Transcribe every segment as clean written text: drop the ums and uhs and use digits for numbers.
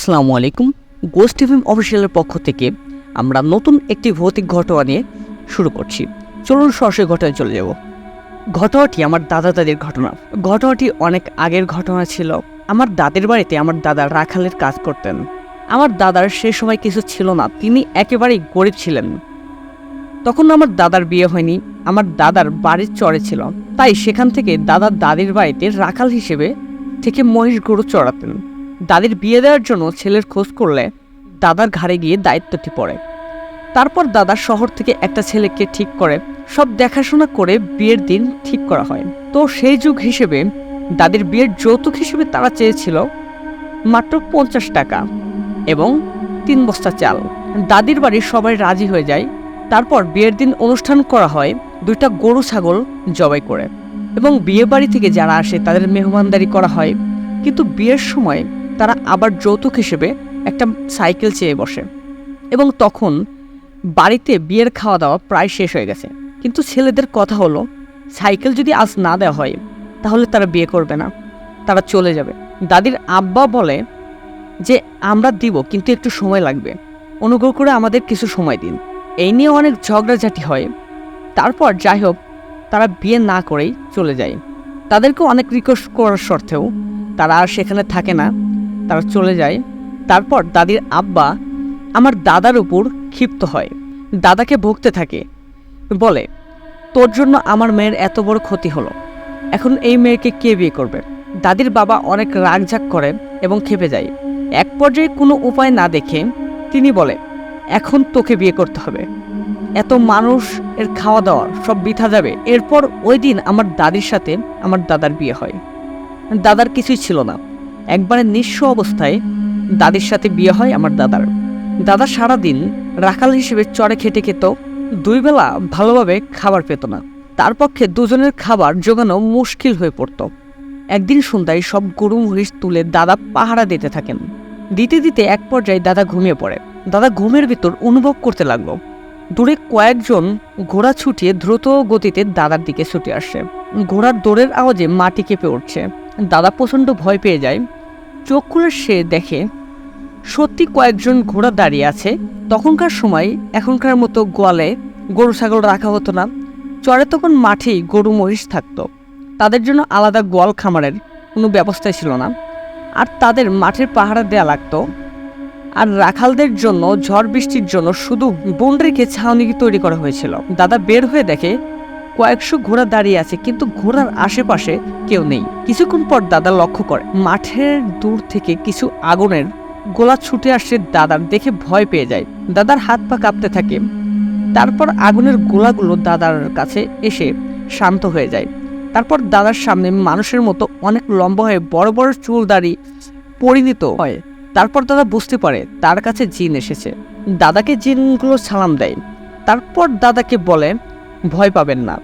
আসসালামু আলাইকুম। Ghost TV অফিসিয়ালের পক্ষ থেকে আমরা নতুন একটি ভৌতিক ঘটনা নিয়ে শুরু করছি। চলুন সরাসরি ঘটনায় চলে যাব। ঘটনাটি আমার দাদা দাদির ঘটনা। ঘটনাটি অনেক আগের ঘটনা ছিল। আমার দাদির বাড়িতে আমার দাদা রাখালের কাজ করতেন। আমার দাদার সে সময় কিছু ছিল না, তিনি একেবারেই গরিব ছিলেন। তখন আমার দাদার বিয়ে হয়নি। আমার দাদার বাড়ির চরে ছিল, তাই সেখান থেকে দাদার দাদির বাড়িতে রাখাল হিসেবে থেকে মহিষ গরু চড়াতেন। দাদির বিয়ে দেওয়ার জন্য ছেলের খোঁজ করলে দাদার ঘাড়ে গিয়ে দায়িত্বটি পড়ে। তারপর দাদা শহর থেকে একটা ছেলেকে ঠিক করে সব দেখাশোনা করে বিয়ের দিন ঠিক করা হয়। তো সেই যুগ হিসেবে দাদির বিয়ের যৌতুক হিসেবে তারা চেয়েছিল মাত্র 50 টাকা এবং 3 বস্তা চাল। দাদির বাড়ির সবাই রাজি হয়ে যায়। তারপর বিয়ের দিন অনুষ্ঠান করা হয় 2টা গরু ছাগল জবাই করে এবং বিয়ে বাড়ি থেকে যারা আসে তাদের মেহমানদারি করা হয়। কিন্তু বিয়ের সময় তারা আবার যৌতুক হিসেবে একটা সাইকেল চেয়ে বসে এবং তখন বাড়িতে বিয়ের খাওয়া দাওয়া প্রায় শেষ হয়ে গেছে। কিন্তু ছেলেদের কথা হলো সাইকেল যদি আজ না দেওয়া হয় তাহলে তারা বিয়ে করবে না, তারা চলে যাবে। দাদির আব্বা বলে যে আমরা দিব, কিন্তু একটু সময় লাগবে, অনুগ্রহ করে আমাদের কিছু সময় দিন। এই নিয়ে অনেক ঝগড়াঝাটি হয়। তারপর যাই হোক, তারা বিয়ে না করেই চলে যায়। তাদেরকে অনেক রিকোয়েস্ট করার সত্ত্বেও তারা আর সেখানে থাকে না, তারা চলে যায়। তারপর দাদির আব্বা আমার দাদার উপর ক্ষিপ্ত হয়, দাদাকে ভুগতে থাকে, বলে তোর জন্য আমার মেয়ের এত বড় ক্ষতি হলো, এখন এই মেয়েকে কে বিয়ে করবে? দাদির বাবা অনেক রাগঝাগ করে এবং খেপে যায়। এক পর্যায়ে কোনো উপায় না দেখে তিনি বলে এখন তোকে বিয়ে করতে হবে, এত মানুষ এর খাওয়া দাওয়া সব বৃথা যাবে। এরপর ওই দিন আমার দাদির সাথে আমার দাদার বিয়ে হয়। দাদার কিছুই ছিল না, একবারে নিঃস্ব অবস্থায় দাদির সাথে বিয়ে হয় আমার দাদার। দাদা সারাদিন রাখাল হিসেবে চড়ে খেটে খেত, 2 বেলা ভালোভাবে খাবার পেত না। তার পক্ষে দুজনের খাবার জোগানো মুশকিল হয়ে পড়ত। একদিন সন্ধ্যায় সব গরু মহিষ তুলে দাদা পাহারা দিতে থাকেন। দিতে দিতে এক পর্যায়ে দাদা ঘুমিয়ে পড়ে। দাদা ঘুমের ভিতর অনুভব করতে লাগলো দূরে কয়েকজন ঘোড়া ছুটিয়ে দ্রুত গতিতে দাদার দিকে ছুটে আসছে। ঘোড়ার দৌড়ের আওয়াজে মাটি কেঁপে উঠছে। দাদা প্রচণ্ড ভয় পেয়ে যায়। চোখ খুলে সে দেখে সত্যি কয়েকজন ঘোড়া দাঁড়িয়ে আছে। তখনকার সময় এখনকার মতো গোয়ালে গরু ছাগল রাখা হতো না, চরে তখন মাঠেই গরু মহিষ থাকতো। তাদের জন্য আলাদা গোয়াল খামারের কোনো ব্যবস্থাই ছিল না, আর তাদের মাঠের পাহারা দেয়া লাগতো। আর রাখালদের জন্য ঝড় বৃষ্টির জন্য শুধু বন রেখে ছাউনি তৈরি করা হয়েছিল। দাদা বের হয়ে দেখে কয়েকশো ঘোড়া দাঁড়িয়ে আছে, কিন্তু ঘোড়ার আশেপাশে কেউ নেই। কিছুক্ষণ পর দাদা লক্ষ্য করে মাঠের দূর থেকে কিছু আগুনের গোলা ছুটে আসছে। দাদার দেখে ভয় পেয়ে যায়, দাদার হাত পা কাঁপতে থাকে। তারপর আগুনের গোলাগুলো দাদার কাছে এসে শান্ত হয়ে যায়। তারপর দাদার সামনে মানুষের মতো অনেক লম্বা হয়ে বড় বড় চুল দাড়ি পরিণত হয়। তারপর দাদা বুঝতে পারে তার কাছে জিন এসেছে। দাদাকে জিনগুলো সালাম দেয়। তারপর দাদাকে বলে ভয় পাবেন না,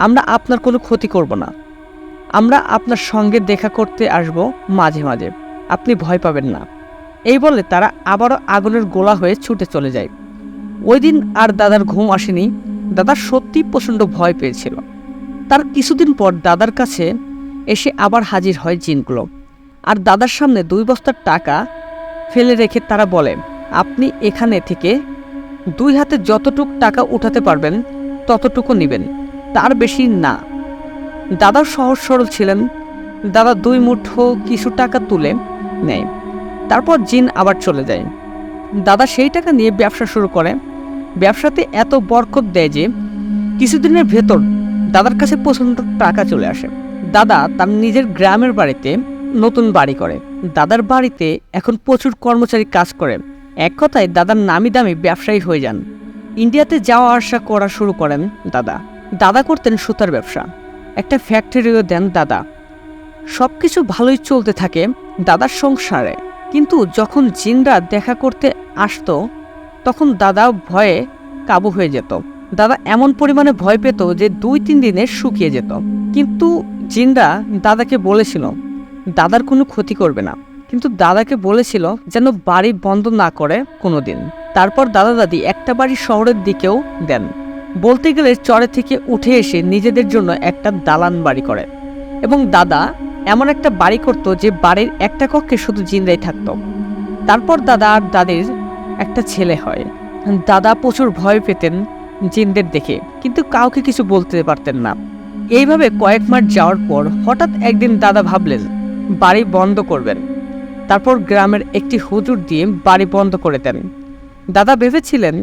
আমরা আপনার কোনো ক্ষতি করব না, আমরা আপনার সঙ্গে দেখা করতে আসব মাঝে মাঝে, আপনি ভয় পাবেন না। এই বলে তারা আবারও আগুনের গোলা হয়ে ছুটে চলে যায়। ওই দিন আর দাদার ঘুম আসেনি। দাদা সত্যি প্রচণ্ড ভয় পেয়েছিল। তার কিছুদিন পর দাদার কাছে এসে আবার হাজির হয় জিনগুলো, আর দাদার সামনে 2 বস্তার টাকা ফেলে রেখে তারা বলে আপনি এখানে থেকে 2 হাতে যতটুক টাকা উঠাতে পারবেন ততটুকু নেবেন, তার বেশি না। দাদা সহজ সরল ছিলেন। দাদা 2 মুঠো কিছু টাকা তুলে নেয়। তারপর জিন আবার চলে যায়। দাদা সেই টাকা নিয়ে ব্যবসা শুরু করে। ব্যবসাতে এত বরকত দেয় যে কিছুদিনের ভেতর দাদার কাছে প্রচণ্ড টাকা চলে আসে। দাদা তার নিজের গ্রামের বাড়িতে নতুন বাড়ি করে। দাদার বাড়িতে এখন প্রচুর কর্মচারী কাজ করে। এক কথায় দাদার নামি দামি ব্যবসায়ী হয়ে যান। ইন্ডিয়াতে যাওয়া আসা করা শুরু করেন দাদা। দাদা করতেন সুতার ব্যবসা, একটা ফ্যাক্টরিও দেন দাদা। সব কিছু ভালোই চলতে থাকে দাদার সংসারে। কিন্তু যখন জিনরা দেখা করতে আসতো তখন দাদা ভয়ে কাবু হয়ে যেত। দাদা এমন পরিমাণে ভয় পেত যে 2-3 দিনে শুকিয়ে যেত। কিন্তু জিনরা দাদাকে বলেছিল দাদার কোনো ক্ষতি করবে না, কিন্তু দাদাকে বলেছিল যেন বাড়ি বন্ধ না করে কোনোদিন। তারপর দাদা দাদি একটা বাড়ি শহরের দিকেও দেন। বলতে গেলে চরে থেকে উঠে এসে নিজেদের জন্য একটা দালান বাড়ি করে এবং দাদা এমন একটা বাড়ি করত যে বাড়ির একটা কক্ষে শুধু জিনরাই থাকতো। তারপর দাদা আর দাদির একটা ছেলে হয়। দাদা প্রচুর ভয় পেতেন জিনদের দেখে, কিন্তু কাউকে কিছু বলতে পারতেন না। এইভাবে কয়েক মাস যাওয়ার পর হঠাৎ একদিন দাদা ভাবলেন বাড়ি বন্ধ করবেন। তারপর গ্রামের একটি হুজুর দিয়ে বাড়ি বন্ধ করে দেন। দাদা ভেবেছিলেন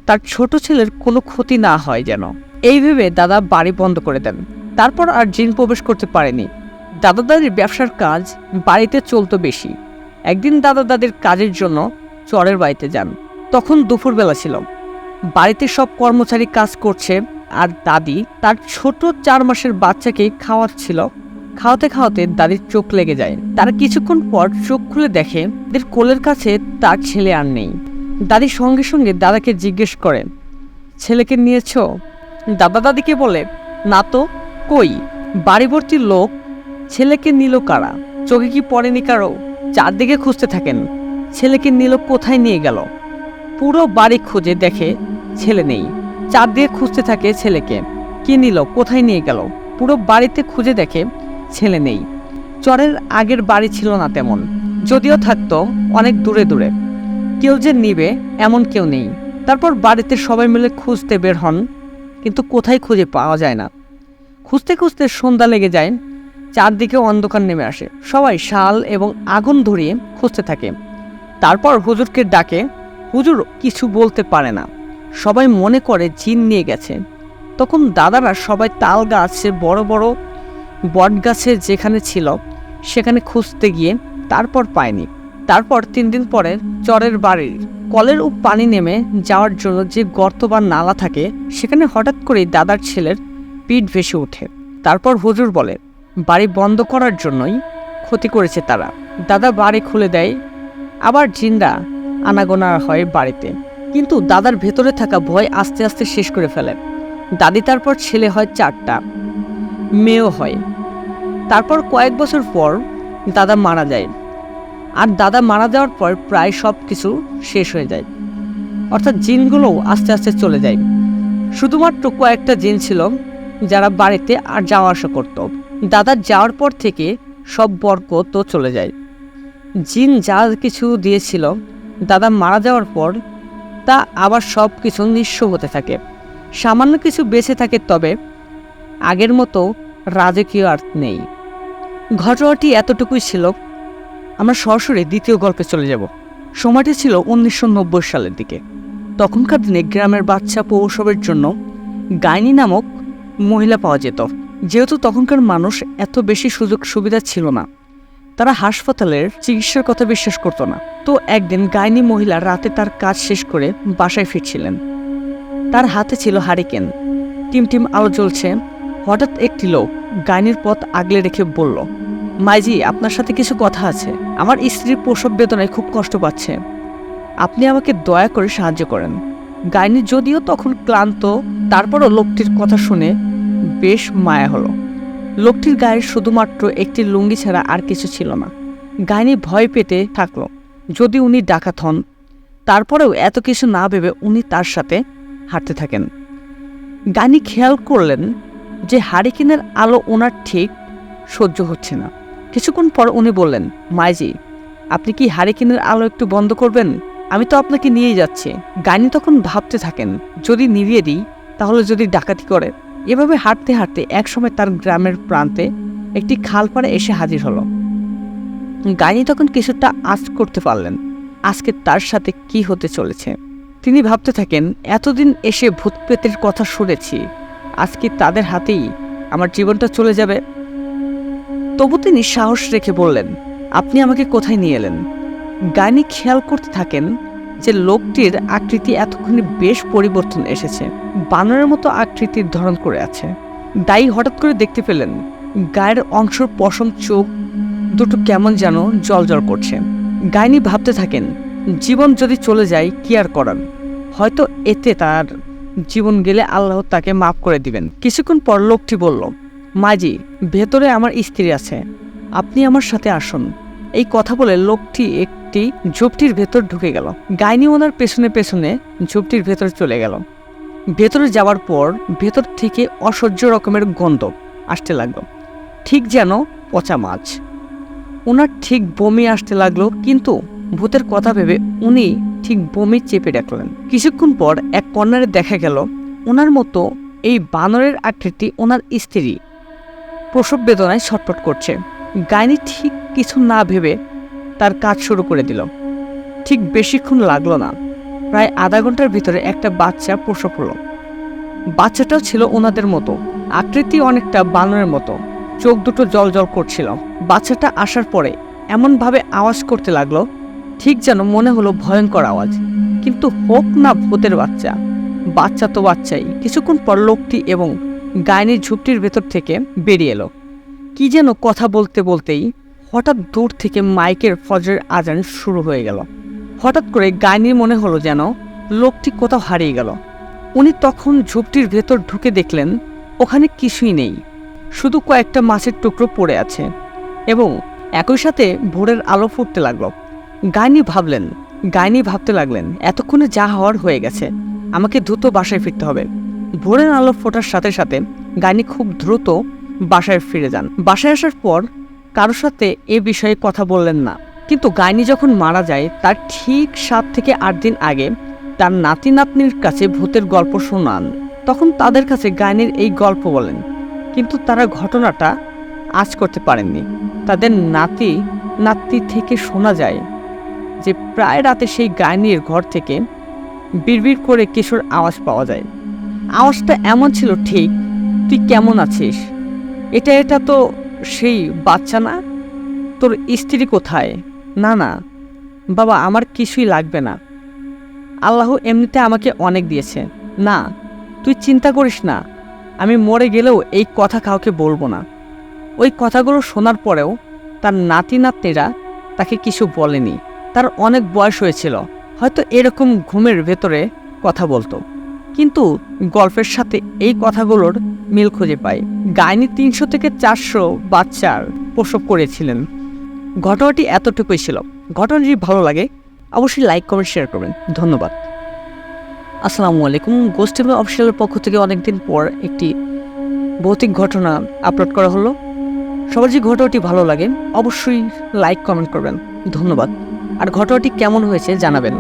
তার ছোট ছেলের কোনো ক্ষতি না হয় যেন। এই ভেবে দাদা বাড়ি বন্ধ করে দেন। তারপর আর জিন প্রবেশ করতে পারেনি। দাদা দাদির ব্যবসার কাজ বাড়িতে চলতো বেশি। একদিন দাদা দাদির কাজের জন্য চরের বাড়িতে যান। তখন দুপুরবেলা ছিল। বাড়িতে সব কর্মচারী কাজ করছে, আর দাদি তার ছোট 4 মাসের বাচ্চাকে খাওয়াচ্ছিল। খাওয়াতে খাওয়াতে দাদির চোখ লেগে যায়। তার কিছুক্ষণ পর চোখ খুলে দেখে তাদের কোলের কাছে তার ছেলে আর নেই। দাদি সঙ্গে সঙ্গে দাদাকে জিজ্ঞেস করে, ছেলেকে নিয়েছ? দাদা দাদিকে বলে, না তো, কই? বাড়ি ভর্তি লোক, ছেলেকে নিল কারা? চোখে কি পড়েনি কারো? চারদিকে খুঁজতে থাকেন, ছেলেকে নিল কোথায় নিয়ে গেল? পুরো বাড়ি খুঁজে দেখে ছেলে নেই। চারদিকে খুঁজতে থাকে ছেলেকে, কি নিল, কোথায় নিয়ে গেল? পুরো বাড়িতে খুঁজে দেখে ছেলে নেই। চরের আগের বাড়ি ছিল না তেমন, যদিও থাকতো অনেক দূরে দূরে। কেউ যে নিবে এমন কেউ নেই। তারপর বাড়িতে সবাই মিলে খুঁজতে বের হন, কিন্তু কোথায় খুঁজে পাওয়া যায় না। খুঁজতে খুঁজতে সন্ধ্যা লেগে যায়, চারদিকে অন্ধকার নেমে আসে। সবাই শাল এবং আগুন ধরিয়ে খুঁজতে থাকে। তারপর হুজুরকে ডাকে। হুজুর কিছু বলতে পারে না, সবাই মনে করে জিন নিয়ে গেছে। তখন দাদারা সবাই তাল গাছে, বড় বড় বট গাছে যেখানে ছিল সেখানে খুঁজতে গিয়ে তারপর পায়নি। তারপর 3 দিন পরে চরের বাড়ির কলের পানি নেমে যাওয়ার জন্য যে গর্ত বা নালা থাকে সেখানে হঠাৎ করেই দাদার ছেলের পিঠ ভেসে ওঠে। তারপর হুজুর বলে বাড়ি বন্ধ করার জন্যই ক্ষতি করেছে তারা। দাদা বাড়ি খুলে দেয়, আবার জিনরা আনাগোনা হয় বাড়িতে। কিন্তু দাদার ভেতরে থাকা ভয় আস্তে আস্তে শেষ করে ফেলে। দাদি তারপর ছেলে হয় 4টা, মেয়েও হয়। তারপর কয়েক বছর পর দাদা মারা যায়। আর দাদা মারা যাওয়ার পর প্রায় সব কিছু শেষ হয়ে যায়, অর্থাৎ জিনগুলোও আস্তে আস্তে চলে যায়। শুধুমাত্র কয়েকটা জিন ছিল যারা বাড়িতে আর যাওয়া আসা করত। দাদার যাওয়ার পর থেকে সব বরকত চলে যায়। জিন যা কিছু দিয়েছিল দাদা মারা যাওয়ার পর তা আবার সব কিছু নিঃস্ব হতে থাকে। সামান্য কিছু বেঁচে থাকে, তবে আগের মতো রাজকীয় আর নেই। ঘটনাটি এতটুকুই ছিল। আমরা সরাসরি দ্বিতীয় গল্পে চলে যাব। সময়টি ছিল 1990 সালের দিকে। তখনকার দিনে গ্রামের বাচ্চা প্রসবের জন্য গাইনি নামক মহিলা পাওয়া যেত। যেহেতু তখনকার মানুষ এত বেশি সুযোগ সুবিধা ছিল না, তারা হাসপাতালের চিকিৎসার কথা বিশ্বাস করত না। তো একদিন গাইনি মহিলা রাতে তার কাজ শেষ করে বাসায় ফিরছিলেন। তার হাতে ছিল হারিকেন, টিমটিম আলো জ্বলছে। হঠাৎ একটি লোক গাইনির পথ আগলে রেখে বলল, মাইজি, আপনার সাথে কিছু কথা আছে। আমার স্ত্রীর প্রসব বেদনায় খুব কষ্ট পাচ্ছে, আপনি আমাকে দয়া করে সাহায্য করেন। গাইনি যদিও তখন ক্লান্ত, তারপরও লোকটির কথা শুনে বেশ মায়া হলো। লোকটির গায়ে শুধুমাত্র একটি লুঙ্গি ছাড়া আর কিছু ছিল না। গাইনি ভয় পেতে থাকলো, যদি উনি ডাকাত হন। তারপরেও এত কিছু না ভেবে উনি তার সাথে হাঁটতে থাকেন। গাইনি খেয়াল করলেন যে হারিকেনের আলো ওনার ঠিক সহ্য হচ্ছে না। কিছুক্ষণ পর উনি বললেন, মাইজি, আপনি কি হারিকেনের আলো একটু বন্ধ করবেন? আমি তো আপনাকে নিয়েই যাচ্ছি। গাইনি তখন ভাবতে থাকেন, যদি নিভিয়ে দিই তাহলে যদি ডাকাতি করে। এভাবে হাঁটতে হাঁটতে একসময় তার গ্রামের প্রান্তে একটি খাল পাড়ে এসে হাজির হলো। গাইনি তখন কিছুটা আঁচ করতে পারলেন আজকে তার সাথে কি হতে চলেছে। তিনি ভাবতে থাকেন, এতদিন এসে ভূত প্রেতের কথা শুনেছি, আজকে তাদের হাতেই আমার জীবনটা চলে যাবে। তবু তিনি সাহস রেখে বললেন, আপনি আমাকে কোথায় নিয়ে এলেন? গাইনি খেয়াল করতে থাকেন যে লোকটির আকৃতি এতক্ষণে বেশ পরিবর্তন এসেছে, বানরের মতো আকৃতির ধারণ করে আছে। দাই হঠাৎ করে দেখতে পেলেন গায়ের অংশের পশম চোখ দুটো কেমন যেন জ্বলজ্বল করছে। গাইনি ভাবতে থাকেন, জীবন যদি চলে যায় কি আর করার, হয়তো এতে তার জীবন গেলে আল্লাহ তাকে মাফ করে দিবেন। কিছুক্ষণ পর লোকটি বলল, মাজি, ভেতরে আমার স্ত্রী আছে, আপনি আমার সাথে আসুন। এই কথা বলে লোকটি একটি ঝোপটির ভেতর ঢুকে গেল। গাইনি ওনার পেছনে পেছনে ঝোপটির ভেতর চলে গেল। ভেতরে যাওয়ার পর ভেতর থেকে অসহ্য রকমের গন্ধ আসতে লাগলো, ঠিক যেন পচা মাছ। ওনার ঠিক বমি আসতে লাগলো, কিন্তু ভূতের কথা ভেবে উনি ঠিক বমি চেপে রাখলেন। কিছুক্ষণ পর এক কর্নারে দেখা গেল ওনার মতো এই বানরের আকৃতি ওনার স্ত্রী প্রসব বেদনায় ছটফট করছে। গাইনি ঠিক কিছু না ভেবে তার কাজ শুরু করে দিল। ঠিক বেশিক্ষণ লাগলো না, প্রায় আধা ঘন্টার ভিতরে একটা বাচ্চা প্রসব হলো। বাচ্চাটাও ছিল ওনাদের মতো, আকৃতি অনেকটা বানরের মতো, চোখ দুটো জল জল করছিল। বাচ্চাটা আসার পরে এমনভাবে আওয়াজ করতে লাগলো ঠিক যেন মনে হলো ভয়ঙ্কর আওয়াজ। কিন্তু হোক না ভূতের বাচ্চা, বাচ্চা তো বাচ্চাই। কিছুক্ষণ পর লোকটি এবং গাইনির ঝুপটির ভেতর থেকে বেরিয়ে এলো। কি যেন কথা বলতে বলতেই হঠাৎ দূর থেকে মাইকের ফজরের আজান শুরু হয়ে গেল। হঠাৎ করে গাইনির মনে হলো যেন লোকটি কোথাও হারিয়ে গেল। উনি তখন ঝুপটির ভেতর ঢুকে দেখলেন ওখানে কিছুই নেই, শুধু কয়েকটা মাছের টুকরো পড়ে আছে এবং একই সাথে ভোরের আলো ফুটতে লাগলো। গাইনি ভাবতে লাগলেন এতক্ষণে যা হওয়ার হয়ে গেছে, আমাকে দ্রুত বাসায় ফিরতে হবে। ভোরের আলো ফোটার সাথে সাথে গাইনি খুব দ্রুত বাসায় ফিরে যান। বাসায় আসার পর কারোর সাথে এ বিষয়ে কথা বললেন না। কিন্তু গাইনি যখন মারা যায় তার ঠিক 7 থেকে 8 দিন আগে তার নাতি নাতনির কাছে ভূতের গল্প শোনান। তখন তাদের কাছে গাইনির এই গল্প বলেন, কিন্তু তারা ঘটনাটা আঁচ করতে পারেননি। তাদের নাতি থেকে শোনা যায় যে প্রায় রাতে সেই গাইনির ঘর থেকে বিড়বিড় করে কিশোর আওয়াজ পাওয়া যায়। আওয়াজটা এমন ছিল, ঠিক তুই কেমন আছিস, এটা তো সেই বাচ্চা না, তোর স্ত্রী কোথায়? না বাবা, আমার কিছুই লাগবে না, আল্লাহ এমনিতে আমাকে অনেক দিয়েছে। না, তুই চিন্তা করিস না, আমি মরে গেলেও এই কথা কাউকে বলবো না। ওই কথাগুলো শোনার পরেও তার নাতিরা তাকে কিছু বলেনি। তার অনেক বয়স হয়েছিল, হয়তো এরকম ঘুমের ভেতরে কথা বলতো। কিন্তু গল্পের সাথে এই কথাগুলোর মিল খুঁজে পায়। গাইনি 300 থেকে 400 বাচ্চার প্রসব করেছিলেন। ঘটনাটি এতটুকুই ছিল। ঘটনাটি ভালো লাগে অবশ্যই লাইক কমেন্ট শেয়ার করবেন। ধন্যবাদ। আসসালামু আলাইকুম। গোস্ট টিভি অফিসিয়ালের পক্ষ থেকে অনেকদিন পর একটি ভৌতিক ঘটনা আপলোড করা হলো। সবার যে ঘটনাটি ভালো লাগে অবশ্যই লাইক কমেন্ট করবেন। ধন্যবাদ। আর ঘটনাটি কেমন হয়েছে জানাবেন।